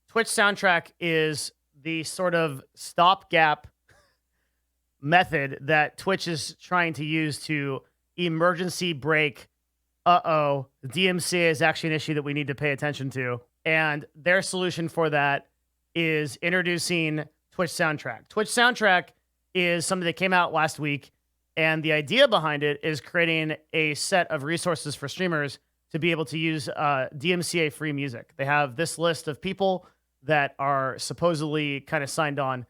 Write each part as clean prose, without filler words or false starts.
Twitch soundtrack is the sort of stopgap method that Twitch is trying to use to emergency brake. The DMCA is actually an issue that we need to pay attention to. And their solution for that is introducing Twitch soundtrack. Twitch soundtrack is something that came out last week. And the idea behind it is creating a set of resources for streamers to be able to use DMCA free music. They have this list of people that are supposedly kind of signed on.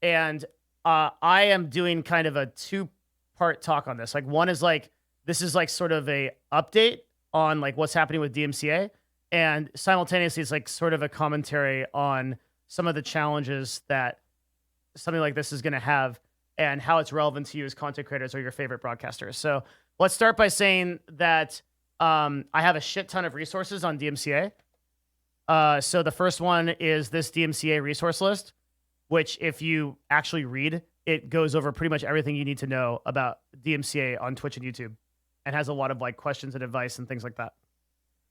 And I am doing kind of a two-part talk on this. Like, one is like, this is like sort of a update on like what's happening with DMCA. And simultaneously, it's like sort of a commentary on some of the challenges that something like this is going to have and how it's relevant to you as content creators or your favorite broadcasters. So let's start by saying that I have a shit ton of resources on DMCA. So the first one is this DMCA resource list, which if you actually read, it goes over pretty much everything you need to know about DMCA on Twitch and YouTube and has a lot of like questions and advice and things like that.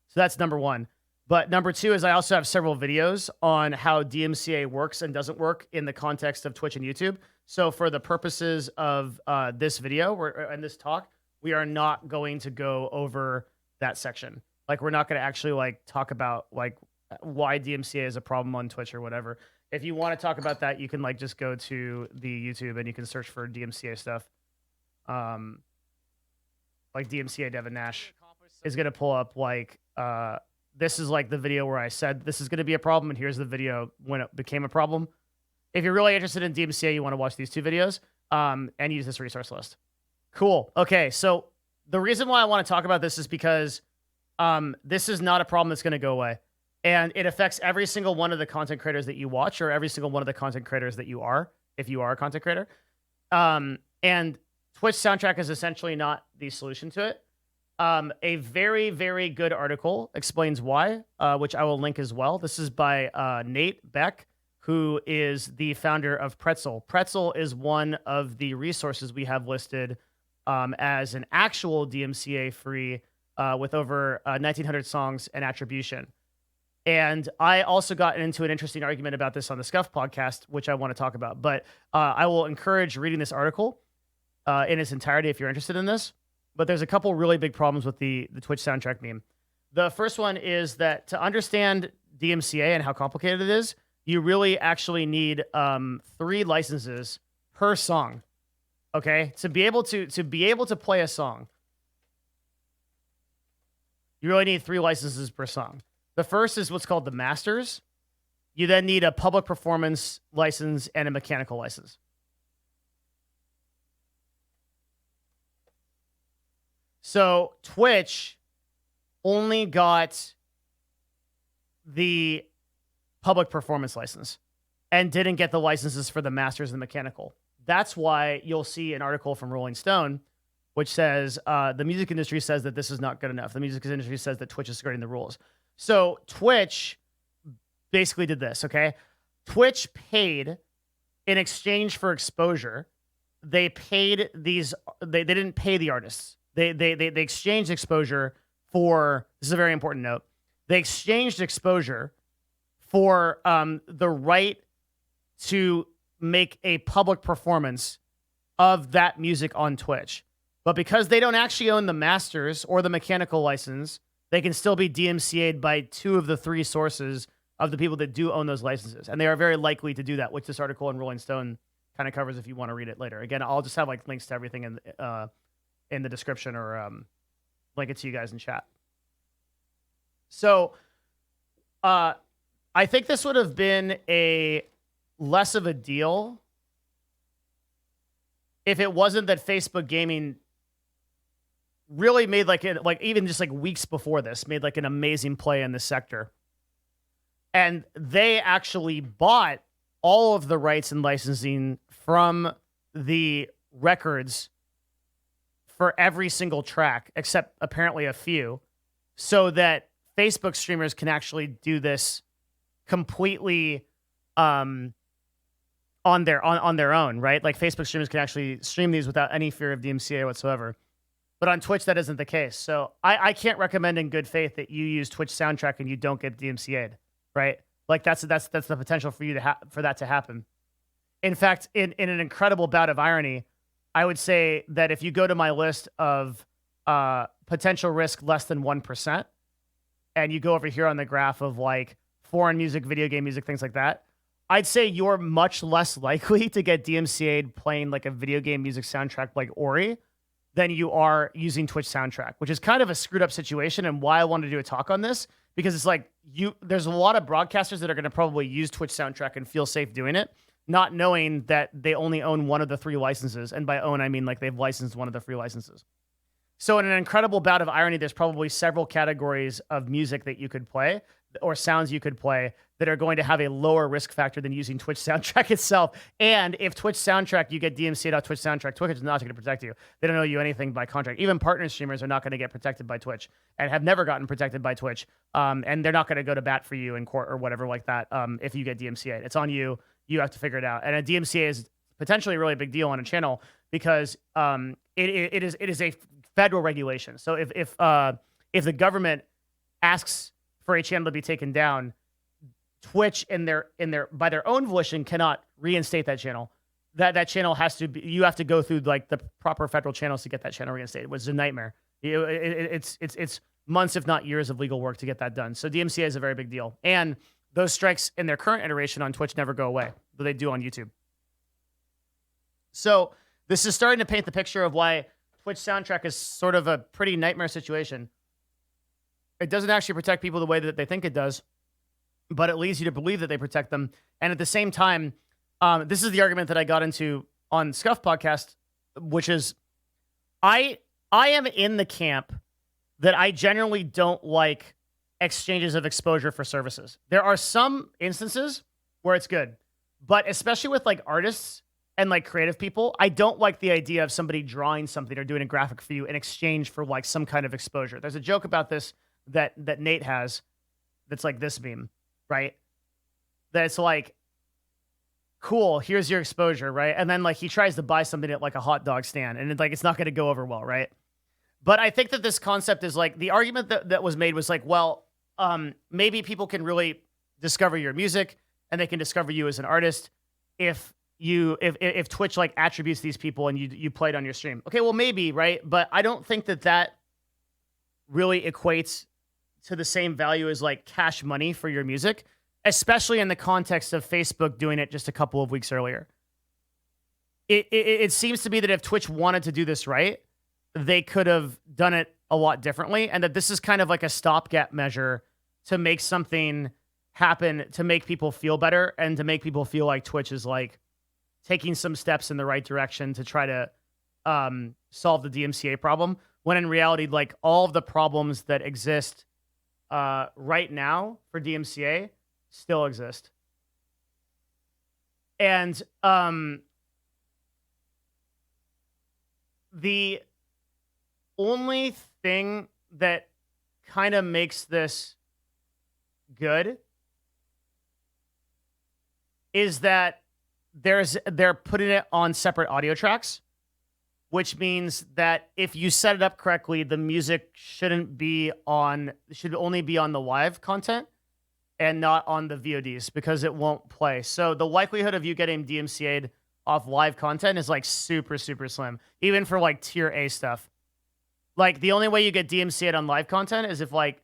So that's number one. But number two is I also have several videos on how DMCA works and doesn't work in the context of Twitch and YouTube. So for the purposes of this video and this talk, we are not going to go over that section. Like, we're not going to actually like talk about like why DMCA is a problem on Twitch or whatever. If you want to talk about that, you can like just go to the YouTube and you can search for DMCA stuff. Like DMCA Devin Nash is going to pull up like this is like the video where I said this is going to be a problem, and here's the video when it became a problem. If you're really interested in DMCA, you want to watch these two videos and use this resource list. Cool. Okay, so the reason why I want to talk about this is because this is not a problem that's going to go away. And it affects every single one of the content creators that you watch or every single one of the content creators that you are, if you are a content creator. And Twitch soundtrack is essentially not the solution to it. A very, very good article explains why, which I will link as well. This is by Nate Beck, who is the founder of Pretzel. Pretzel is one of the resources we have listed as an actual DMCA free with over 1,900 songs and attribution. And I also got into an interesting argument about this on the Scuff podcast, which I want to talk about. But I will encourage reading this article in its entirety if you're interested in this. But there's a couple really big problems with the Twitch soundtrack meme. The first one is that to understand DMCA and how complicated it is, you really actually need 3 licenses per song. Okay, to be able to play a song, you really need 3 licenses per song. The first is what's called the masters. You then need a public performance license and a mechanical license. So Twitch only got the public performance license and didn't get the licenses for the masters and the mechanical. That's why you'll see an article from Rolling Stone which says the music industry says that this is not good enough. The music industry says that Twitch is skirting the rules. So Twitch basically did this, okay? Twitch paid in exchange for exposure. They paid these, they didn't pay the artists. They exchanged exposure for, this is a very important note, they exchanged exposure for the right to make a public performance of that music on Twitch. But because they don't actually own the masters or the mechanical license, they can still be DMCA'd by 2 of the 3 sources of the people that do own those licenses. And they are very likely to do that, which this article in Rolling Stone kind of covers if you want to read it later. Again, I'll just have like links to everything in the description or link it to you guys in chat. So I think this would have been a less of a deal if it wasn't that Facebook Gaming really made like even just like weeks before this, made like an amazing play in this sector. And they actually bought all of the rights and licensing from the records for every single track, except apparently a few, so that Facebook streamers can actually do this completely on their own, right? Like Facebook streamers can actually stream these without any fear of DMCA whatsoever. But on Twitch, that isn't the case. So I can't recommend in good faith that you use Twitch soundtrack and you don't get DMCA'd, right? Like that's the potential for you to for that to happen. In fact, in an incredible bout of irony, I would say that if you go to my list of potential risk less than 1%, and you go over here on the graph of like foreign music, video game music, things like that, I'd say you're much less likely to get DMCA'd playing like a video game music soundtrack like Ori than you are using Twitch soundtrack, which is kind of a screwed up situation, and why I wanted to do a talk on this, because it's like there's a lot of broadcasters that are going to probably use Twitch soundtrack and feel safe doing it, not knowing that they only own one of the 3 licenses. And by own, I mean like they've licensed one of the 3 licenses. So in an incredible bout of irony, there's probably several categories of music that you could play or sounds you could play that are going to have a lower risk factor than using Twitch soundtrack itself. And if Twitch soundtrack, you get DMCA'd off Twitch soundtrack, Twitch is not going to protect you. They don't owe you anything by contract. Even partner streamers are not going to get protected by Twitch and have never gotten protected by Twitch. And they're not going to go to bat for you in court or whatever like that if you get DMCA'd. It's on you. You have to figure it out. And a DMCA is potentially a really big deal on a channel because it is a federal regulation. So if the government asks for a channel to be taken down, Twitch by their own volition cannot reinstate that channel. That channel has to be, you have to go through like the proper federal channels to get that channel reinstated, which is a nightmare. It's months, if not years, of legal work to get that done. So DMCA is a very big deal. And those strikes in their current iteration on Twitch never go away, but they do on YouTube. So this is starting to paint the picture of why Twitch soundtrack is sort of a pretty nightmare situation. It doesn't actually protect people the way that they think it does, but it leads you to believe that they protect them. And at the same time, this is the argument that I got into on Scuff Podcast, which is I am in the camp that I generally don't like exchanges of exposure for services. There are some instances where it's good, but especially with like artists and like creative people, I don't like the idea of somebody drawing something or doing a graphic for you in exchange for like some kind of exposure. There's a joke about this that Nate has that's like this meme, right? That it's like, cool, here's your exposure, right? And then like he tries to buy something at like a hot dog stand and it's not going to go over well, right? But I think that this concept is like, the argument that was made was like, well, maybe people can really discover your music and they can discover you as an artist if Twitch like attributes these people and you play it on your stream. Okay, well maybe, right? But I don't think that really equates to the same value as like cash money for your music, especially in the context of Facebook doing it just a couple of weeks earlier. It seems to be that if Twitch wanted to do this right, they could have done it a lot differently, and that this is kind of like a stopgap measure to make something happen, to make people feel better and to make people feel like Twitch is like taking some steps in the right direction to try to solve the DMCA problem, when in reality, like all of the problems that exist right now for DMCA still exist. And the only thing that kind of makes this good is that they're putting it on separate audio tracks, which means that if you set it up correctly, the music should only be on the live content and not on the VODs, because it won't play. So the likelihood of you getting DMCA'd off live content is like super, super slim, even for like tier A stuff. Like the only way you get DMCA'd on live content is if like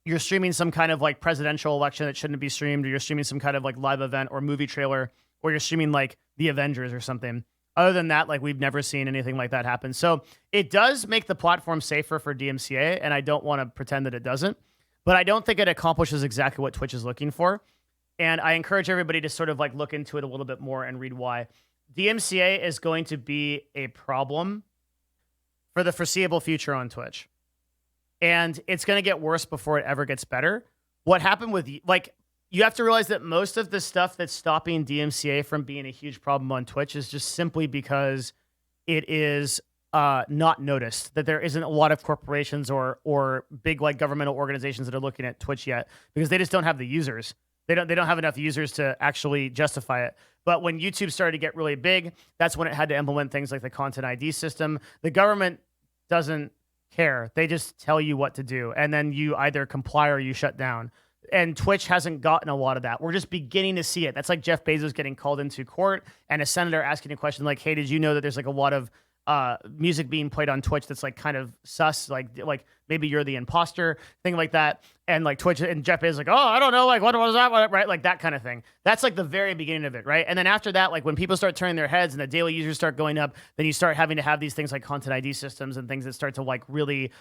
you're streaming some kind of like presidential election that shouldn't be streamed, or you're streaming some kind of like live event or movie trailer, or you're streaming like the Avengers or something. Other than that, like we've never seen anything like that happen. So it does make the platform safer for DMCA, and I don't want to pretend that it doesn't, but I don't think it accomplishes exactly what Twitch is looking for. And I encourage everybody to sort of like look into it a little bit more and read why. DMCA is going to be a problem for the foreseeable future on Twitch. And it's going to get worse before it ever gets better. What happened with, like, you have to realize that most of the stuff that's stopping DMCA from being a huge problem on Twitch is just simply because it is not noticed, that there isn't a lot of corporations or big like governmental organizations that are looking at Twitch yet, because they just don't have the users. They don't have enough users to actually justify it. But when YouTube started to get really big, that's when it had to implement things like the Content ID system. The government doesn't care. They just tell you what to do, and then you either comply or you shut down. And Twitch hasn't gotten a lot of that. We're just beginning to see it. That's like Jeff Bezos getting called into court and a senator asking a question like, hey, did you know that there's like a lot of music being played on Twitch that's like kind of sus, like maybe you're the imposter, thing like that. And like Twitch and Jeff Bezos like, oh, I don't know, like what was that, right? Like that kind of thing. That's like the very beginning of it, right? And then after that, like when people start turning their heads and the daily users start going up, then you start having to have these things like content ID systems and things that start to like really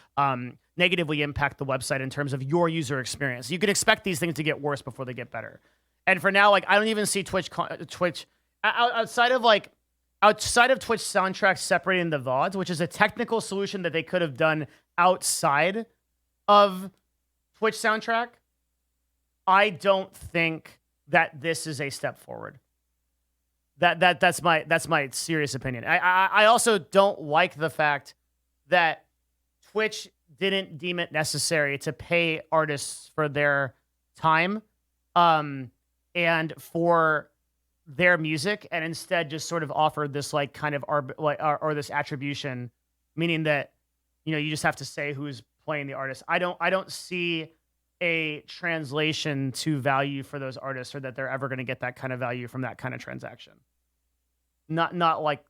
negatively impact the website in terms of your user experience. You can expect these things to get worse before they get better. And for now, like I don't even see Twitch outside of Twitch soundtracks separating the VODs, which is a technical solution that they could have done outside of Twitch soundtrack. I don't think that this is a step forward. That's my serious opinion. I also don't like the fact that Twitch didn't deem it necessary to pay artists for their time and for their music, and instead just sort of offered this like kind of or this attribution, meaning that you just have to say who's playing the artist. I don't see a translation to value for those artists, or that they're ever going to get that kind of value from that kind of transaction. Not like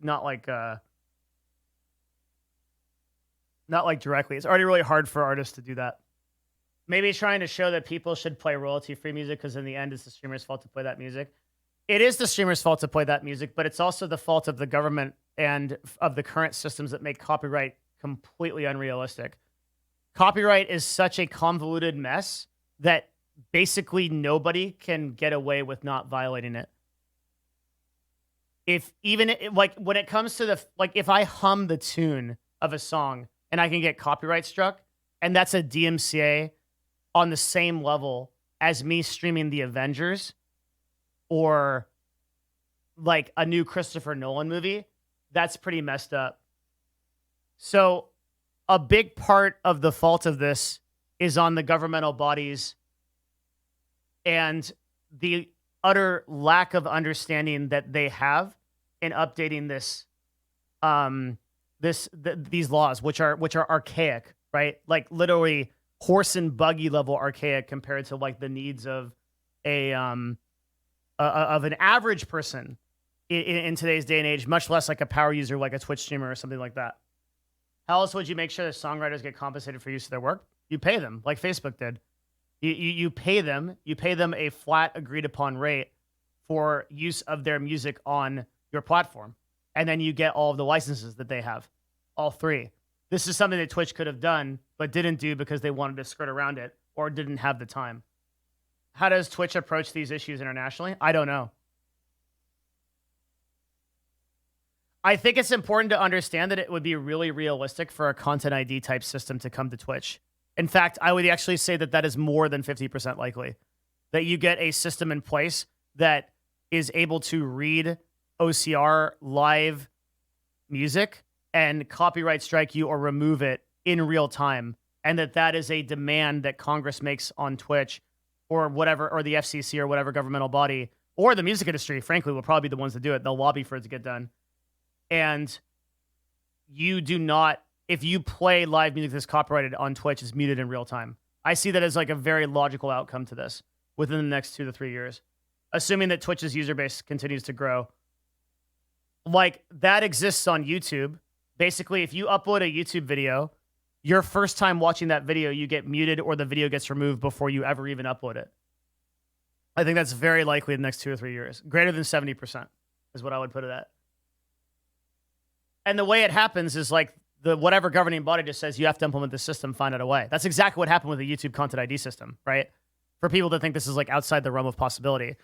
directly. It's already really hard for artists to do that. Maybe trying to show that people should play royalty-free music because in the end, it's the streamer's fault to play that music. It is the streamer's fault to play that music, but it's also the fault of the government and of the current systems that make copyright completely unrealistic. Copyright is such a convoluted mess that basically nobody can get away with not violating it. When it comes to if I hum the tune of a song and I can get copyright struck, and that's a DMCA on the same level as me streaming The Avengers or like a new Christopher Nolan movie, that's pretty messed up. So a big part of the fault of this is on the governmental bodies and the utter lack of understanding that they have in updating these laws, which are archaic, right? Like literally horse and buggy level archaic compared to like the needs of an average person in today's day and age, much less like a power user like a Twitch streamer or something like that. How else would you make sure that songwriters get compensated for use of their work? You pay them, like Facebook did. You pay them a flat agreed upon rate for use of their music on your platform. And then you get all of the licenses that they have, all three. This is something that Twitch could have done, but didn't do because they wanted to skirt around it or didn't have the time. How does Twitch approach these issues internationally? I don't know. I think it's important to understand that it would be really realistic for a content ID type system to come to Twitch. In fact, I would actually say that is more than 50% likely. That you get a system in place that is able to read OCR live music and copyright strike you or remove it in real time. And that is a demand that Congress makes on Twitch or whatever, or the FCC or whatever governmental body, or the music industry, frankly, will probably be the ones that do it. They'll lobby for it to get done. And you do not, if you play live music that's copyrighted on Twitch, it's muted in real time. I see that as like a very logical outcome to this within the next 2 to 3 years, assuming that Twitch's user base continues to grow. Like that exists on YouTube. Basically, if you upload a YouTube video, your first time watching that video, you get muted or the video gets removed before you ever even upload it. I think that's very likely in the next 2 or 3 years. Greater than 70% is what I would put it at. And the way it happens is like the whatever governing body just says you have to implement the system, find out a way. That's exactly what happened with the YouTube content ID system, right? For people to think this is like outside the realm of possibility.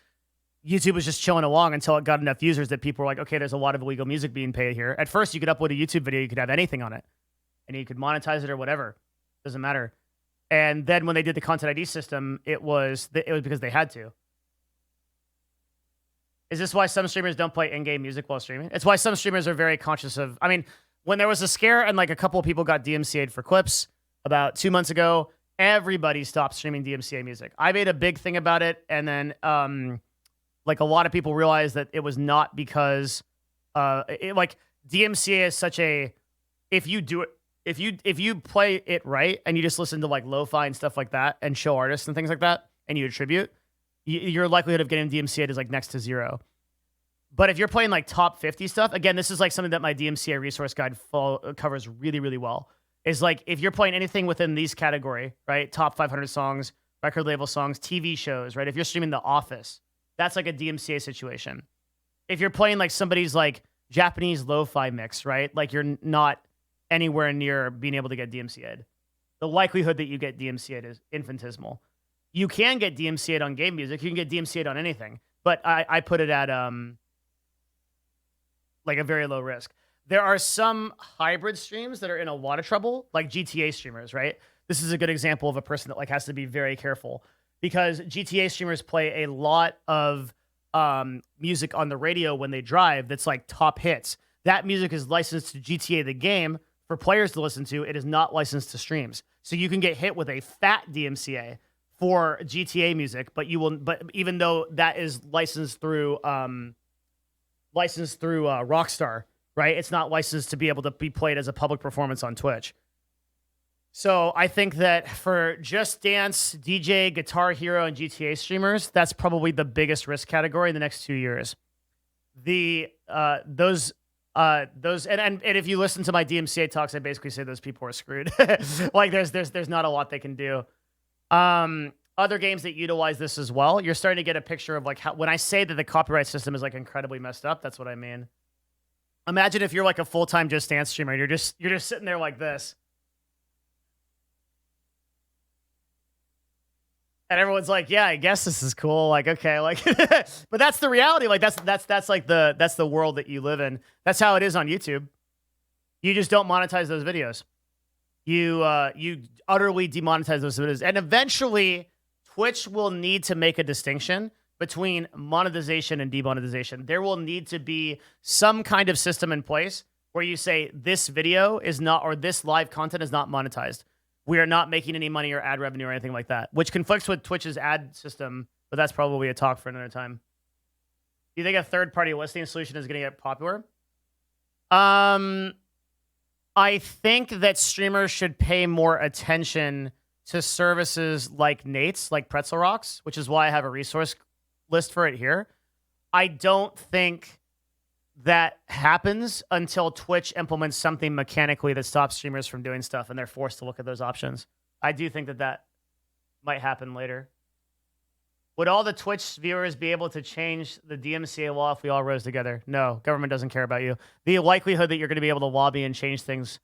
YouTube was just chilling along until it got enough users that people were like, okay, there's a lot of illegal music being paid here. At first, you could upload a YouTube video, you could have anything on it, and you could monetize it or whatever. Doesn't matter. And then when they did the content ID system, it was because they had to. Is this why some streamers don't play in-game music while streaming? It's why some streamers are very conscious of... I mean, when there was a scare and like a couple of people got DMCA'd for clips about 2 months ago, everybody stopped streaming DMCA music. I made a big thing about it, and then like a lot of people realized that it was not because like DMCA is such a... If you do it, if you play it right and you just listen to like lo-fi and stuff like that and show artists and things like that, and you attribute, your likelihood of getting DMCA'd is like next to zero. But if you're playing like top 50 stuff, again, this is like something that my DMCA resource guide covers really, really well. Is like if you're playing anything within these category, right? Top 500 songs, record label songs, TV shows, right? If you're streaming The Office, that's like a DMCA situation. If you're playing like somebody's like Japanese lo-fi mix, right? Like you're not anywhere near being able to get DMCA'd. The likelihood that you get DMCA'd is infinitesimal. You can get DMCA'd on game music. You can get DMCA'd on anything. But I put it at like a very low risk. There are some hybrid streams that are in a lot of trouble, like GTA streamers, right? This is a good example of a person that like has to be very careful because GTA streamers play a lot of music on the radio when they drive that's like top hits. That music is licensed to GTA the game for players to listen to. It is not licensed to streams. So you can get hit with a fat DMCA for GTA music, but even though that is licensed through Rockstar, right? It's not licensed to be able to be played as a public performance on Twitch. So I think that for Just Dance, DJ, Guitar Hero, and GTA streamers, that's probably the biggest risk category in the next 2 years. Those and if you listen to my DMCA talks, I basically say those people are screwed. Like there's not a lot they can do. Other games that utilize this as well, you're starting to get a picture of like how when I say that the copyright system is like incredibly messed up, that's what I mean. Imagine if you're like a full-time Just Dance streamer, you're just sitting there like this. And everyone's like, yeah, I guess this is cool. Like, okay, like, but that's the reality. Like, that's like that's the world that you live in. That's how it is on YouTube. You just don't monetize those videos. You utterly demonetize those videos, and eventually, Twitch will need to make a distinction between monetization and demonetization. There will need to be some kind of system in place where you say this video is not, or this live content is not monetized. We are not making any money or ad revenue or anything like that, which conflicts with Twitch's ad system, but that's probably a talk for another time. Do you think a third-party listing solution is going to get popular? I think that streamers should pay more attention to services like Nate's, like Pretzel Rocks, which is why I have a resource list for it here. I don't think that happens until Twitch implements something mechanically that stops streamers from doing stuff and they're forced to look at those options. I do think that might happen later. Would all the Twitch viewers be able to change the DMCA law if we all rose together? No, government doesn't care about you. The likelihood that you're going to be able to lobby and change things,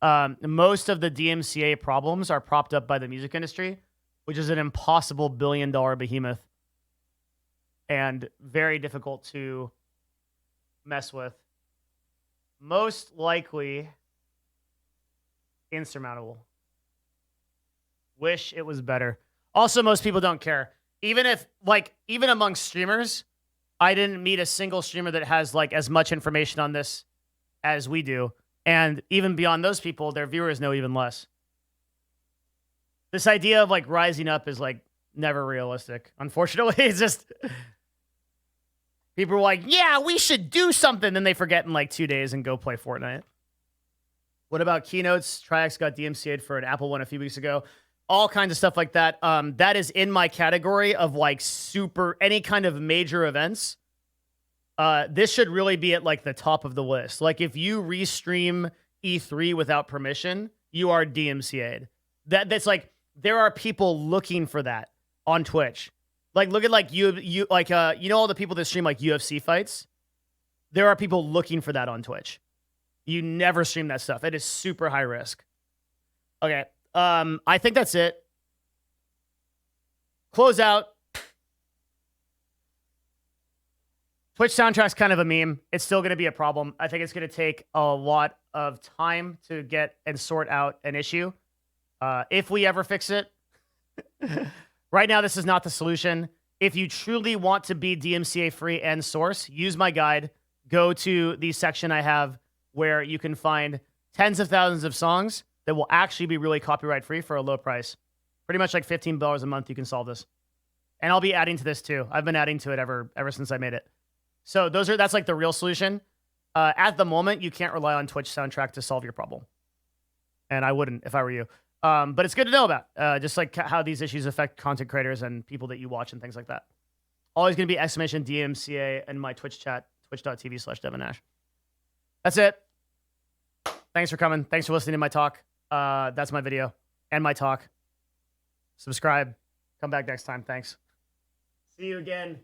most of the DMCA problems are propped up by the music industry, which is an impossible billion-dollar behemoth and very difficult to mess with. Most likely insurmountable. Wish it was better. Also, most people don't care. Even among streamers, I didn't meet a single streamer that has like as much information on this as we do. And even beyond those people, their viewers know even less. This idea of like rising up is like never realistic. Unfortunately, it's just people are like, yeah, we should do something. Then they forget in like 2 days and go play Fortnite. What about keynotes? Triax got DMCA'd for an Apple one a few weeks ago. All kinds of stuff like that. That is in my category of like any kind of major events. This should really be at like the top of the list. Like if you restream E3 without permission, you are DMCA'd. That's like, there are people looking for that on Twitch. Like look at like you know all the people that stream like UFC fights? There are people looking for that on Twitch. You never stream that stuff. It is super high risk. Okay. I think that's it. Close out. Twitch soundtrack's kind of a meme. It's still going to be a problem. I think it's going to take a lot of time to get and sort out an issue. If we ever fix it. Right now, this is not the solution. If you truly want to be DMCA free and source, use my guide. Go to the section I have where you can find tens of thousands of songs that will actually be really copyright free for a low price. Pretty much like $15 a month, you can solve this. And I'll be adding to this too. I've been adding to it ever since I made it. So that's like the real solution. At the moment, you can't rely on Twitch soundtrack to solve your problem. And I wouldn't if I were you. But it's good to know about, just like how these issues affect content creators and people that you watch and things like that. Always going to be exclamation DMCA in my Twitch chat, twitch.tv/Devin Nash. That's it. Thanks for coming. Thanks for listening to my talk. That's my video and my talk. Subscribe. Come back next time. Thanks. See you again.